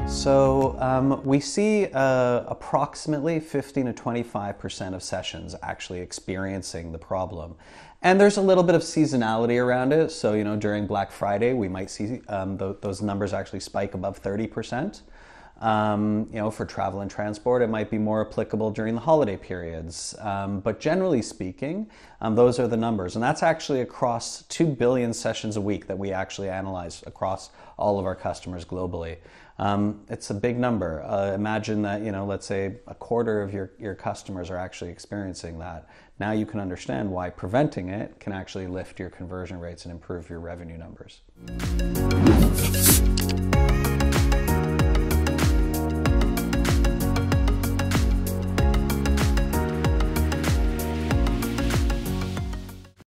So we see approximately 15 to 25% of sessions actually experiencing the problem. And there's a little bit of seasonality around it. So, you know, during Black Friday, we might see those numbers actually spike above 30%. You know, for travel and transport, it might be more applicable during the holiday periods. But generally speaking, those are the numbers. And that's actually across 2 billion sessions a week that we actually analyze across all of our customers globally. It's a big number. Imagine that, you know, let's say a quarter of your customers are actually experiencing that. Now you can understand why preventing it can actually lift your conversion rates and improve your revenue numbers.